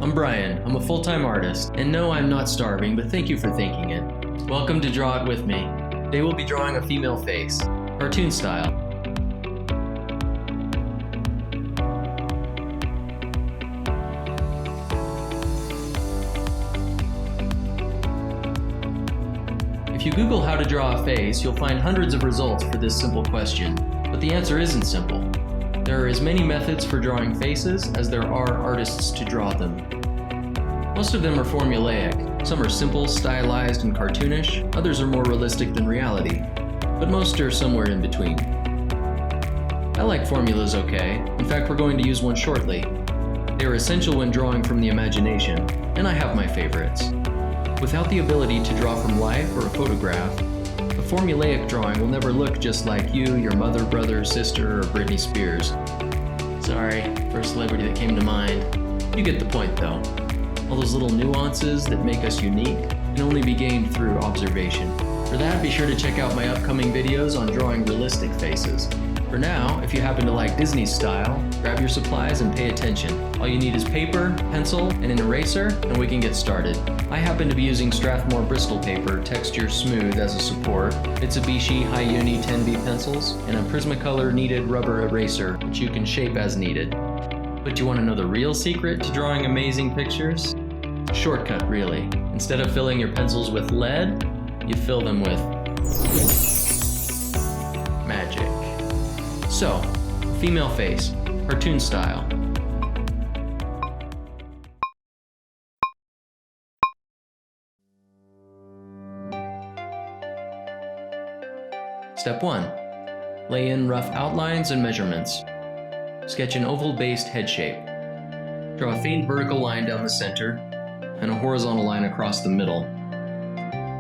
I'm Brian. I'm a full-time artist. And no, I'm not starving, but thank you for thinking it. Welcome to Draw It With Me. Today we'll be drawing a female face, cartoon style. If you Google how to draw a face, you'll find hundreds of results for this simple question. But the answer isn't simple. There are as many methods for drawing faces as there are artists to draw them. Most of them are formulaic. Some are simple, stylized, and cartoonish. Others are more realistic than reality. But most are somewhere in between. I like formulas okay. In fact, we're going to use one shortly. They are essential when drawing from the imagination, and I have my favorites. Without the ability to draw from life or a photograph, a formulaic drawing will never look just like you, your mother, brother, sister, or Britney Spears. Sorry, first celebrity that came to mind. You get the point though. All those little nuances that make us unique can only be gained through observation. For that, be sure to check out my upcoming videos on drawing realistic faces. For now, if you happen to like Disney's style, grab your supplies and pay attention. All you need is paper, pencil, and an eraser, and we can get started. I happen to be using Strathmore Bristol paper, texture smooth, as a support, Mitsubishi Hi-Uni 10B pencils, and a Prismacolor kneaded rubber eraser, which you can shape as needed. But do you want to know the real secret to drawing amazing pictures? Shortcut, really. Instead of filling your pencils with lead, you fill them with magic. So, female face, cartoon style. Step 1. Lay in rough outlines and measurements. Sketch an oval-based head shape. Draw a faint vertical line down the center and a horizontal line across the middle.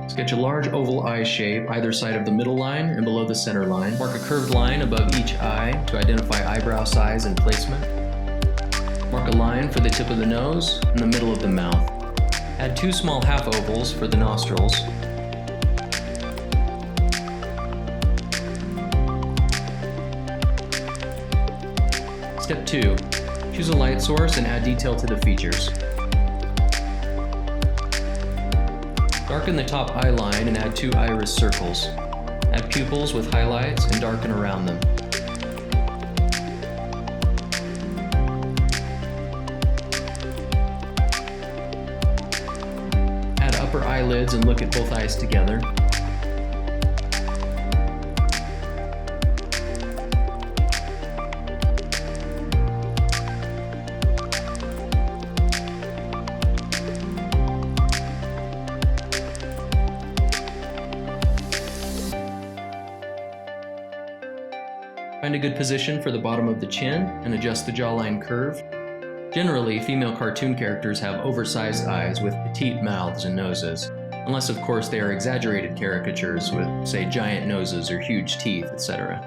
Sketch a large oval eye shape either side of the middle line and below the center line. Mark a curved line above each eye to identify eyebrow size and placement. Mark a line for the tip of the nose and the middle of the mouth. Add 2 small half ovals for the nostrils. Step 2. Choose a light source and add detail to the features. Darken the top eye line and add 2 iris circles. Add pupils with highlights and darken around them. Add upper eyelids and look at both eyes together. Find a good position for the bottom of the chin and adjust the jawline curve. Generally, female cartoon characters have oversized eyes with petite mouths and noses, unless of course they are exaggerated caricatures with, say, giant noses or huge teeth, etc.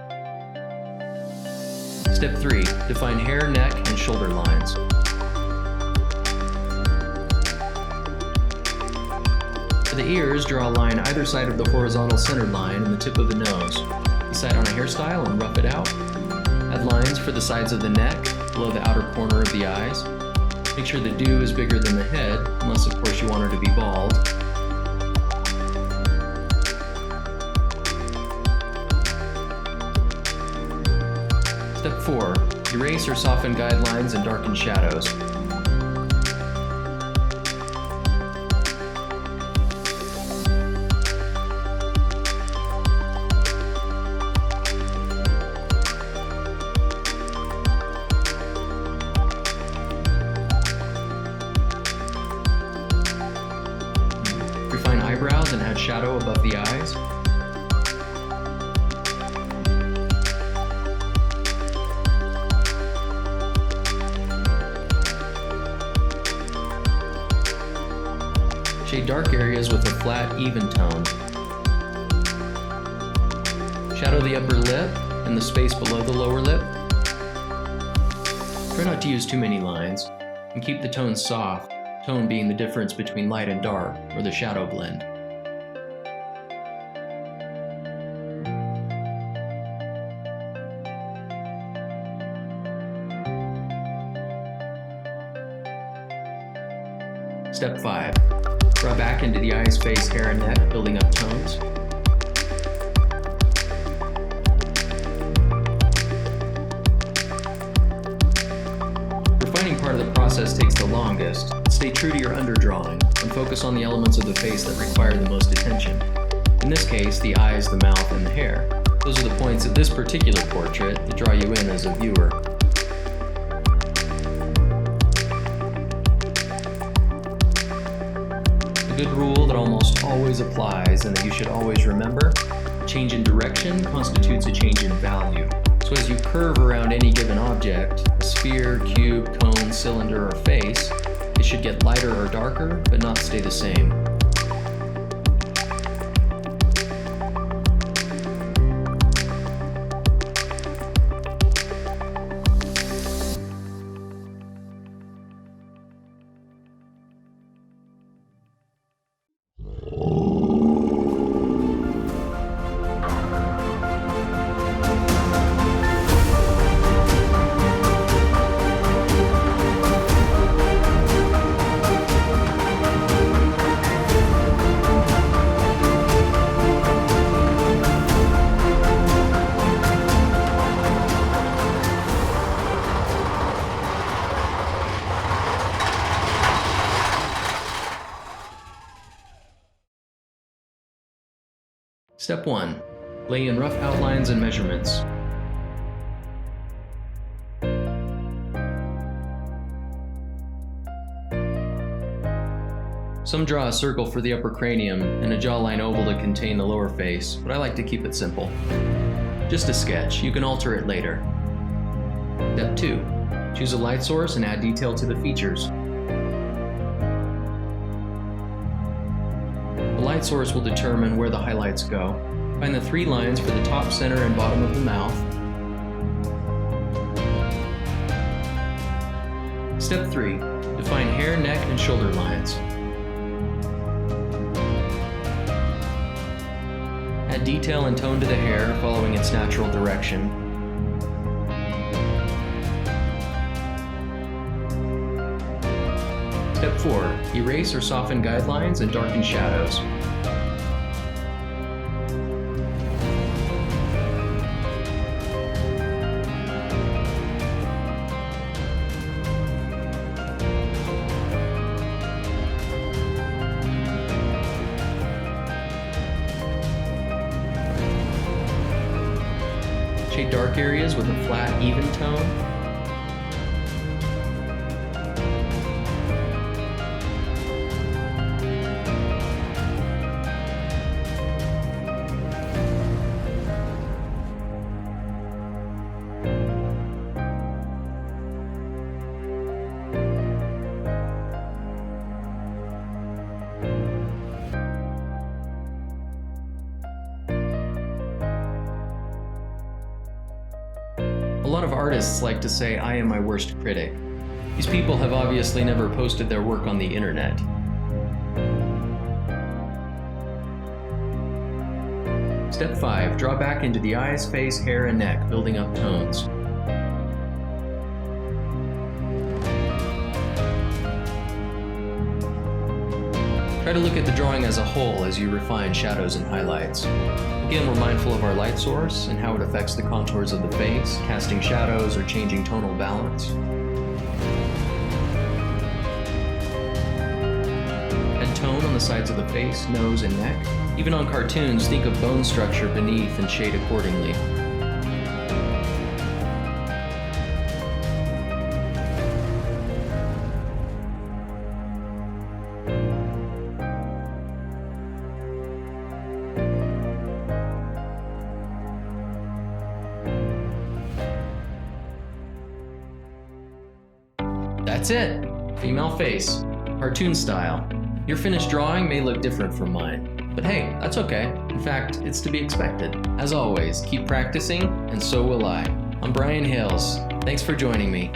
Step 3. Define hair, neck, and shoulder lines. For the ears, draw a line either side of the horizontal center line and the tip of the nose. Decide on a hairstyle and rough it out. Add lines for the sides of the neck, below the outer corner of the eyes. Make sure the dew is bigger than the head, unless of course you want her to be bald. Step 4. Erase or soften guidelines and darken shadows. Refine eyebrows and add shadow above the eyes. Shade dark areas with a flat, even tone. Shadow the upper lip and the space below the lower lip. Try not to use too many lines, and keep the tone soft, tone being the difference between light and dark, or the shadow blend. Step 5. Draw back into the eyes, face, hair, and neck, building up tones. The refining part of the process takes the longest. Stay true to your underdrawing and focus on the elements of the face that require the most attention. In this case, the eyes, the mouth, and the hair. Those are the points of this particular portrait that draw you in as a viewer. A good rule that almost always applies and that you should always remember: a change in direction constitutes a change in value. So as you curve around any given object, a sphere, cube, cone, cylinder, or face, it should get lighter or darker, but not stay the same. Step 1. Lay in rough outlines and measurements. Some draw a circle for the upper cranium and a jawline oval to contain the lower face, but I like to keep it simple. Just a sketch, you can alter it later. Step 2. Choose a light source and add detail to the features. The light source will determine where the highlights go. Find the 3 lines for the top, center, and bottom of the mouth. Step 3. Define hair, neck, and shoulder lines. Add detail and tone to the hair, following its natural direction. Step 4. Erase or soften guidelines and darken shadows. Shade dark areas with a flat, even tone. A lot of artists like to say, "I am my worst critic." These people have obviously never posted their work on the internet. Step 5. Draw back into the eyes, face, hair, and neck, building up tones. Try to look at the drawing as a whole as you refine shadows and highlights. Again, we're mindful of our light source and how it affects the contours of the face, casting shadows or changing tonal balance. Add tone on the sides of the face, nose, and neck. Even on cartoons, think of bone structure beneath and shade accordingly. That's it! Female face, cartoon style. Your finished drawing may look different from mine, but hey, that's okay. In fact, it's to be expected. As always, keep practicing, and so will I. I'm Brian Hales. Thanks for joining me.